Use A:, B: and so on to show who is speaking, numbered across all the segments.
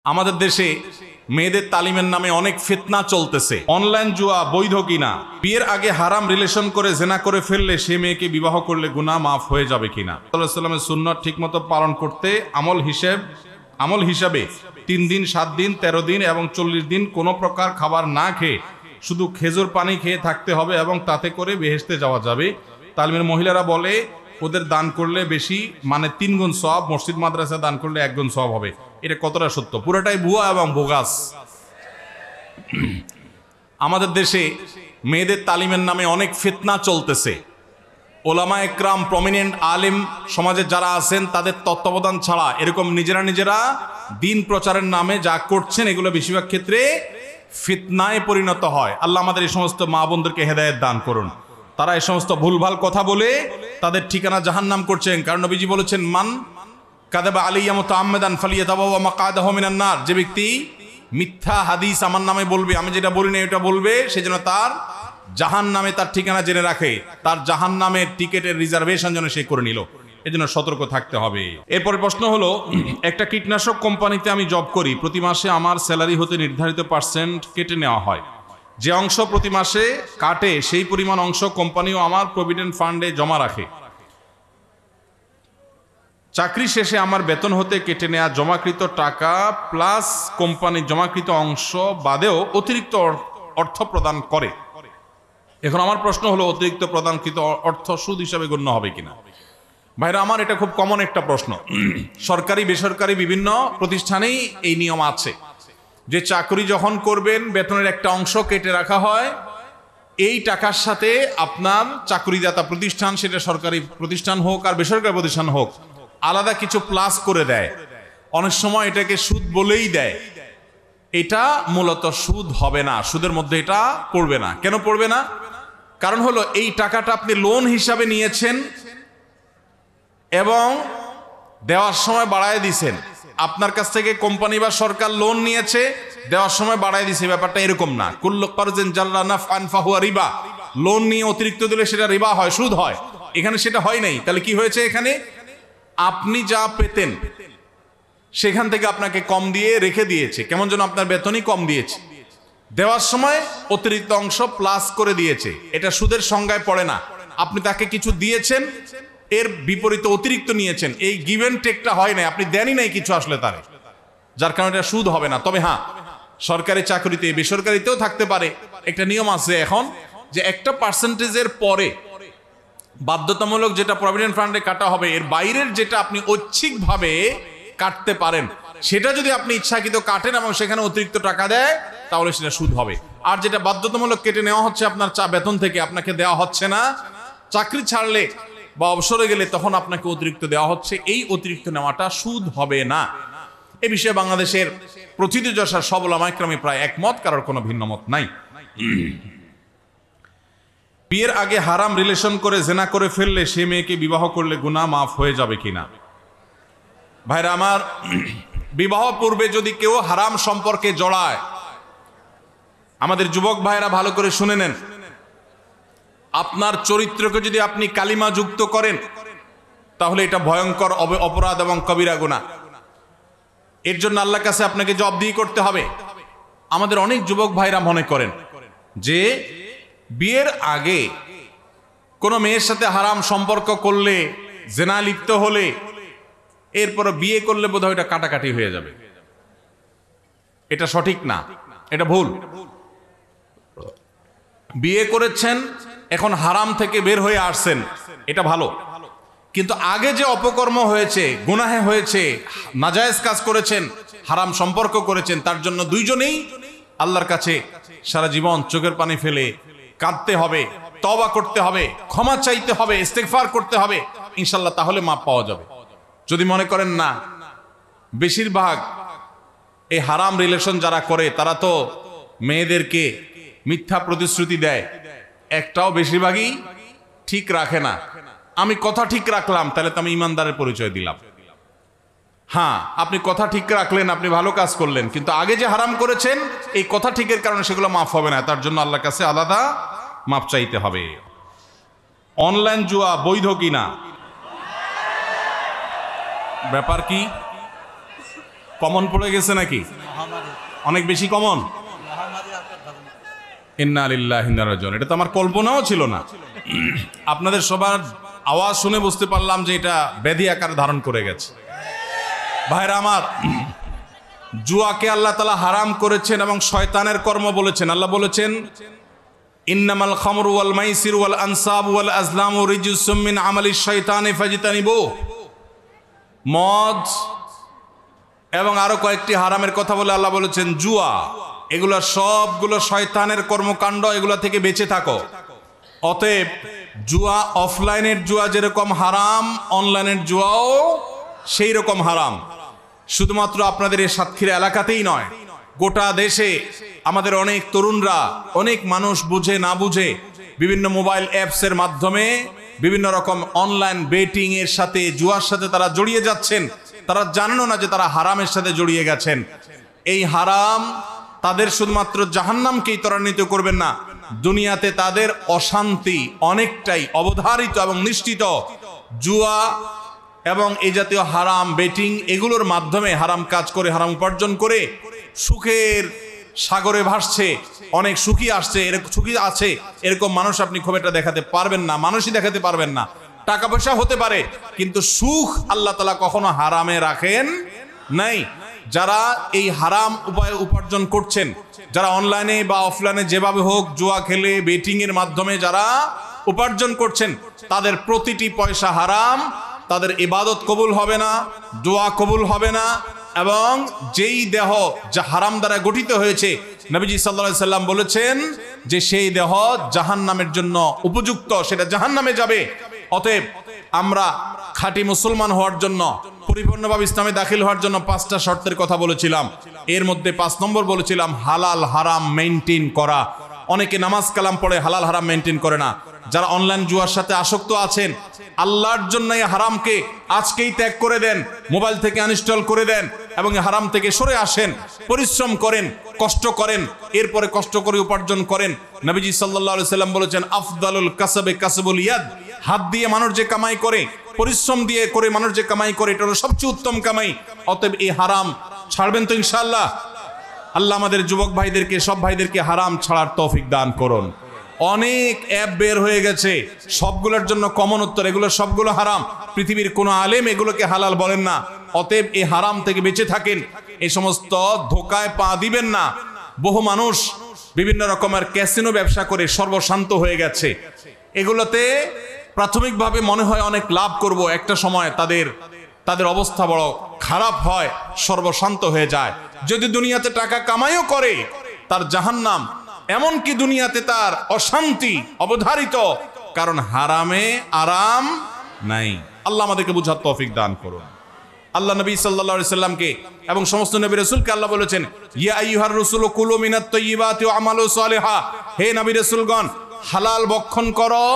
A: আমাদের দেশে মেয়েদের তালিমের নামে অনেক ফিতনা চলতেছে। অনলাইন জুয়া বৈধ কিনা, বিয়ের আগে হারাম রিলেশন করে জেনা করে ফেললে সে মেয়েকে বিবাহ করলে গুনাহ মাফ হয়ে যাবে কিনা, সাল্লাল্লাহু আলাইহি ওয়াসাল্লামের সুন্নাত ঠিকমতো পালন করতে আমল হিসাবে 3 দিন 7 দিন 13 দিন এবং 40 দিন কোনো প্রকার খাবার না খেয়ে শুধু খেজুর পানি খেয়ে থাকতে হবে এবং তাতে করে বেহেশতে যাওয়া যাবে। তালিমের মহিলারা বলে ওদের দান করলে বেশি, মানে 3 গুণ সওয়াব, মসজিদ মাদ্রাসা দান করলে 1 গুণ সওয়াব হবে। এটা কতটা সত্য? পুরোটাই ভুয়া এবং বোগাস। আমাদের দেশে মেয়েদের তালিমের নামে অনেক ফিতনা চলতেছে। ওলামা একরাম, প্রমিনেন্ট আলেম সমাজে যারা আছেন তাদের তত্ত্বাবধান ছাড়া এরকম নিজেরা দিন প্রচারের নামে যা করছেন এগুলো বেশিরভাগ ক্ষেত্রে ফিতনায় পরিণত হয়। আল্লাহ আমাদের এই সমস্ত মা বোনদেরকে হেদায়েত দান করুন। তারা এই সমস্ত ভুলভাল কথা বলে তাদের ঠিকানা জাহান্নাম করছেন। কারণ নবীজি বলেছেন, মান কাযাবা আলাইয়া মুতাআম্মিদান ফালিয়াতাবাওয়া মাকআদাহু মিনান নার। যে ব্যক্তি মিথ্যা হাদিস আমার নামে বলবে, আমি যেটা বলি না এটা বলবে, সেজন্য তার জাহান্নামে তার ঠিকানা জেনে রাখে, তার জাহান্নামের টিকেটের রিজার্ভেশন যেন সে করে নিল। এজন্য সতর্ক থাকতে হবে। এরপরে প্রশ্ন হলো, একটা কীটনাশক কোম্পানিতে আমি জব করি, প্রতি মাসে আমার স্যালারি হতে নির্ধারিত পার্সেন্ট কেটে নেওয়া হয়। যে অংশ প্রতি মাসে কাটে সেই পরিমাণ অংশ কোম্পানিও আমার প্রভিডেন্ট ফান্ডে জমা রাখে। চাকরি শেষে আমার বেতন হতে কেটে নেওয়া জমাকৃত টাকা প্লাস কোম্পানির জমাকৃত অংশ বাদেও অতিরিক্ত অর্থ প্রদান করে। এখন আমার প্রশ্ন হলো, অতিরিক্ত প্রদানকৃত অর্থ সুদ হিসাবে গণ্য হবে কিনা? ভাইরা আমার, এটা খুব কমন একটা প্রশ্ন। সরকারি বেসরকারি বিভিন্ন প্রতিষ্ঠানেই এই নিয়ম আছে যে চাকরি যখন করবেন বেতনের একটা অংশ কেটে রাখা হয়। এই টাকার সাথে আপনার চাকরিদাতা প্রতিষ্ঠান, সেটা সরকারি প্রতিষ্ঠান হোক আর বেসরকারি প্রতিষ্ঠান হোক, আলাদা কিছু প্লাস করে দেয়। অনেক সময় এটাকে সুদ বলেই দেয়। এটা মূলত সুদ হবে না, সুদের মধ্যে এটা পড়বে না। কেন পড়বে না? কারণ হলো এই টাকাটা আপনি লোন হিসাবে নিয়েছেন এবং দেওয়ার সময় বাড়ায় দিছেন। আপনার কাছ থেকে কোম্পানি বা সরকার লোন নিয়েছে, দেওয়ার সময় বাড়ায় দিছে। ব্যাপারটা এরকম না। কুল্লু কারজিন জাররা নাফআন ফাহুয়া রিবা। লোন নিয়ে অতিরিক্ত দিলে সেটা রিবা হয়, সুদ হয়। এখানে সেটা হয় নাই। তাহলে কি হয়েছে? এখানে আপনি যা পেতেন সেখান থেকে আপনাকে কম দিয়ে রেখে দিয়েছে, কেমন যেন আপনার বেতনই কম দিয়েছে। দেওয়ার সময় অতিরিক্ত অংশ প্লাস করে দিয়েছে। এটা সুদের সংজ্ঞায় পড়ে না। আপনি তাকে কিছু দিয়েছেন, এর বিপরীতে অতিরিক্ত নিয়েছেন। এই গিভ এন্ড টেকটা হয় না, আপনি দেনই নাই কিছু আসলে তারে, যার কারণে এটা সুদ হবে না। তবে হ্যাঁ, সরকারি চাকরিতে বেসরকারিতেও থাকতে পারে। একটা নিয়ম আছে এখন, যে একটা পার্সেন্টেজের পরে বাধ্যতামূলক যেটা প্রভিডেন্ট ফান্ডে কাটা হবে, এর বাইরের যেটা আপনি ঐচ্ছিকভাবে কাটতে পারেন, সেটা যদি আপনি ইচ্ছাকৃত কাটেন এবং সেখানে অতিরিক্ত টাকা দেয়, তাহলে সেটা সুদ হবে। আর যেটা বাধ্যতামূলক কেটে নেওয়া হচ্ছে আপনার বেতন থেকে, আপনাকে দেওয়া হচ্ছে না, চাকরি ছাড়লে বা অবসরে গেলে তখন আপনাকে অতিরিক্ত দেওয়া হচ্ছে, এই অতিরিক্ত নেওয়াটা সুদ হবে না। এ বিষয়ে বাংলাদেশের প্রথিতযশা সব উলামা ইকরামে প্রায় একমত, কারোর কোনো ভিন্ন মত নাই। বিয়ের আগে হারাম রিলেশন করে জেনা করে ফেললে সে মেয়েকে বিবাহ করলে গুনাহ মাফ হয়ে যাবে কিনা? ভাইরা আমার, বিবাহ পূর্বে যদি কেউ হারাম সম্পর্কে জড়ায়, আমাদের যুবক ভাইরা ভালো করে শুনে নেন, আপনার চরিত্রকে যদি আপনি কালিমা যুক্ত করেন তাহলে এটা ভয়ঙ্কর অপরাধ এবং কবিরা গুনাহ। এর জন্য আল্লাহর কাছে আপনাকে জবাবদিহি করতে হবে। আমাদের অনেক যুবক ভাইরা মনে করেন যে বিয়ের আগে কোনো মেয়ের সাথে হারাম সম্পর্ক করলে, জেনা লিপ্ত হলে, এরপর বিয়ে করলে বোধহয় এটা কাটাকাটি হয়ে যাবে। এটা সঠিক না, এটা ভুল। বিয়ে করেছেন, এখন হারাম থেকে বের হয়ে আসছেন, এটা ভালো। কিন্তু আগে যে অপকর্ম হয়েছে, গুনাহে হয়েছে, নাজায়েজ কাজ করেছেন, হারাম সম্পর্ক করেছেন, তার জন্য দুইজনেই আল্লাহর কাছে সারা জীবন চোখের পানি ফেলে কাঁদতে হবে, তওবা করতে হবে, ক্ষমা চাইতে হবে, ইস্তেগফার করতে হবে, ইনশাআল্লাহ তাহলে মাপ পাওয়া যাবে। যদি মনে করেন না, বেশিরভাগ এই হারাম রিলেশন যারা করে তারা তো মেয়েদেরকে মিথ্যা প্রতিশ্রুতি দেয়, একটাও বেশিরভাগই ঠিক রাখে না। আমি কথা ঠিক রাখলাম, তাহলে তো আমি ইমানদারের পরিচয় দিলাম। হ্যাঁ, আপনি কথা ঠিক রাখলেন, আপনি ভালো কাজ করলেন, কিন্তু আগে যে হারাম করেছেন এই কথা ঠিকের কারণে সেগুলো মাফ হবে না। তার জন্য আল্লাহর কাছে আলাদা মাপ চাইতে হবে। অনলাইন জুয়া বৈধ কিনা? ব্যাপার কি? কমন পড়ে গেছে নাকি? অনেক বেশি কমন। ইন্না লিল্লাহি ওয়া ইন্না ইলাইহি রাজিউন। এটা তো আমার কল্পনাও ছিল না। আপনাদের সবার আওয়াজ শুনে বুঝতে পারলাম যে এটা ব্যাধি আকার ধারণ করে গেছে। ভাইরা আমার, জুয়াকে আল্লাহ তাআলা হারাম করেছেন এবং শয়তানের কর্ম বলেছেন। আল্লাহ বলেছেন, ইন্নামাল খামরু ওয়াল মাইসির ওয়াল আনসাব ওয়াল আজলামু রিজসুম মিন আমালিশ শাইতানি ফাজতানিবু। মদ এবং আরো কয়েকটি হারামের কথা বলে আল্লাহ বলেছেন জুয়া, এগুলো সবগুলো শয়তানের কর্মকাণ্ড, এগুলো থেকে বেঁচে থাকো। অতএব জুয়া, অফলাইনের জুয়া যেরকম হারাম, অনলাইনের জুয়াও সেই রকম হারাম। শুধুমাত্র আপনাদের এই সাতক্ষীরা এলাকাতেই নয়, গোটা দেশে আমাদের অনেক তরুণরা, অনেক মানুষ বুঝে না বুঝে বিভিন্ন মোবাইল অ্যাপসের মাধ্যমে বিভিন্ন রকম অনলাইন বেটিং এর সাথে, জুয়ার সাথে তারা জড়িয়ে যাচ্ছেন। তারা জানেনও না যে তারা হারামের সাথে জড়িয়ে গেছেন। এই হারাম তাদের শুধুমাত্র জাহান্নামকেই ত্বরান্বিত করবেন না, দুনিয়াতে তাদের অশান্তি অনেকটাই অবধারিত এবং নিশ্চিত। জুয়া এবং এই জাতীয় হারাম বেটিং, এগুলোর মাধ্যমে হারাম কাজ করে, হারাম উপার্জন করে সুখের সাগরে ভাসছে, অনেক সুখী আসছে, সুখী আছে এরকম মানুষ আপনি খুব একটা দেখাতে পারবেন না, মানুষই দেখাতে পারবেন না। টাকা পয়সা হতে পারে, কিন্তু সুখ আল্লাহ তাআলা কখনো হারামে রাখেন নাই। যারা এই হারাম উপায়ে উপার্জন করছেন, যারা অনলাইনে বা অফলাইনে যেভাবে হোক জুয়া খেলে, বেটিং এর মাধ্যমে যারা উপার্জন করছেন, তাদের প্রতিটি পয়সা হারাম। তাদের ইবাদত কবুল হবে না, দোয়া কবুল হবে না, এবং যেই দেহ যা হারাম দ্বারা গঠিত হয়েছে, নবীজি সাল্লাল্লাহু আলাইহি সাল্লাম বলেছেন যে সেই দেহ জাহান্নামের জন্য উপযুক্ত, সেটা জাহান্নামে যাবে। অতএব আমরা খাঁটি মুসলমান হওয়ার জন্য, পরিপূর্ণভাবে ইসলামে দাখিল হওয়ার জন্য 5টা শর্তের কথা বলেছিলাম। এর মধ্যে 5 নম্বর বলেছিলাম হালাল হারাম মেইনটেইন করা। অনেকে নামাজ কালাম পড়ে হালাল হারাম মেইনটেইন করে না। যারা অনলাইন জুয়ার সাথে আসক্ত আছেন, আল্লাহর জন্য এই হারামকে আজকেই ত্যাগ করে দেন, মোবাইল থেকে আনইনস্টল করে দেন এবং হারাম থেকে সরে আসেন। পরিশ্রম করেন, কষ্ট করেন, এরপরে কষ্ট করে উপার্জন করেন। নবীজি সাল্লাল্লাহু আলাইহি সাল্লাম বলেছেন, আফদালুল কাসবে কাসবুল ইয়াদ। হাত দিয়ে মানুষ যে কামাই করে, পরিশ্রম দিয়ে করে মানুষ যে কামাই করে, এটা হলো সবচেয়ে উত্তম কামাই। অতএব এই হারাম ছাড়বেন তো ইনশাআল্লাহ? আল্লাহ আমাদের যুবক ভাইদেরকে, সব ভাইদেরকে হারাম ছাড়ার তৌফিক দান করুন। অনেক অ্যাপ বের হয়ে গেছে, সবগুলোর জন্য কমন উত্তর, এগুলো সবগুলো হারাম। পৃথিবীর কোনো আলেম এগুলোকে হালাল বলেন না। অতএব এই হারাম থেকে বেঁচে থাকেন, এই সমস্ত ধোকায় পা দিবেন না। বহু মানুষ বিভিন্ন রকমের ক্যাসিনো ব্যবসা করে সর্বশান্ত হয়ে গেছে। এগুলোতে প্রাথমিকভাবে মনে হয় অনেক লাভ করব, একটা সময় তাদের অবস্থা বড় খারাপ হয়, সর্বশান্ত হয়ে যায়। যদি দুনিয়াতে টাকা কামাইও করে, তার জাহান্নাম, এমনকি দুনিয়াতে তার অশান্তি অবধারিত, কারণ হারামে আরাম নাই। আল্লাহ আমাদেরকে বুঝার তৌফিক দান করুন। আল্লাহ নবী সাল্লাল্লাহু আলাইহি সাল্লামকে এবং সমস্ত নবী রাসূলকে আল্লাহ বলেছেন, ইয়া আইয়ুহার রাসূলু কুলু মিনাত তাইয়্যিবাতি ওয়া আমালু সালিহা। হে নবী রাসূলগণ, হালাল ভক্ষণ করো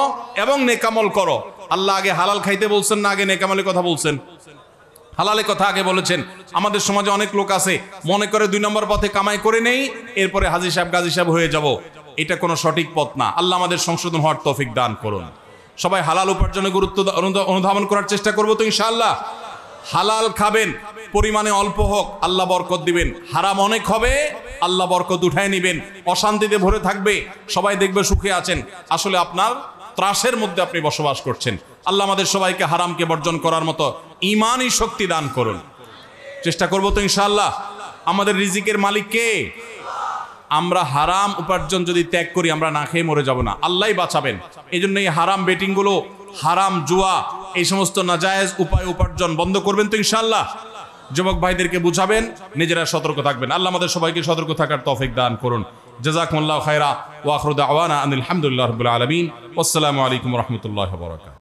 A: এবং নেকামল করো। আল্লাহ আগে হালাল খাইতে বলছেন না, আগে নেকামলের কথা বলছেন? হালালের কথা আগে বলেছেন। আমাদের সমাজে অনেক লোক আছে, মনে করে 2 নম্বর পথে কামাই করে নেই, এরপরে হাজী সাহেব গাজী সাহেব হয়ে যাব। এটা কোনো সঠিক পথ না। আল্লাহ আমাদের সংশোধন হওয়ার তৌফিক দান করুন। সবাই হালাল উপার্জনে গুরুত্ব অনুধাবন করার চেষ্টা করবো তো ইনশাআল্লাহ। হালাল খাবেন, পরিমাণে অল্প হোক, আল্লাহ বরকত দিবেন। হারাম অনেক হবে, আল্লাহ বরকত উঠায় নিবেন। অশান্তিতে ভরে থাকবে, সবাই দেখবে সুখে আছেন, আসলে আপনার ত্রাসের মধ্যে আপনি বসবাস করছেন। আল্লাহ আমাদের সবাইকে হারামকে বর্জন করার মতো ঈমানি শক্তি দান করুন। চেষ্টা করবো তো ইনশাআল্লাহ। আমাদের রিজিকের মালিক কে? আমরা হারাম উপার্জন যদি ত্যাগ করি, আমরা না খেয়ে মরে যাব না, আল্লাহই বাঁচাবেন। এই জন্য এই হারাম বেটিং গুলো, হারাম জুয়া, এই সমস্ত নাজায়েজ উপায় উপার্জন বন্ধ করবেন তো ইনশাআল্লাহ। যুবক ভাইদেরকে বুঝাবেন, নিজেরা সতর্ক থাকবেন। আল্লাহ আমাদের সবাইকে সতর্ক থাকার তৌফিক দান করুন। জাযাকুমুল্লাহু খায়রা ওয়া আখিরু দাওয়ানা আনিল হামদুলিল্লাহি রাব্বিল আলামিন। আসসালামু আলাইকুম ওয়া রাহমাতুল্লাহি ওয়া বারাকাতুহু।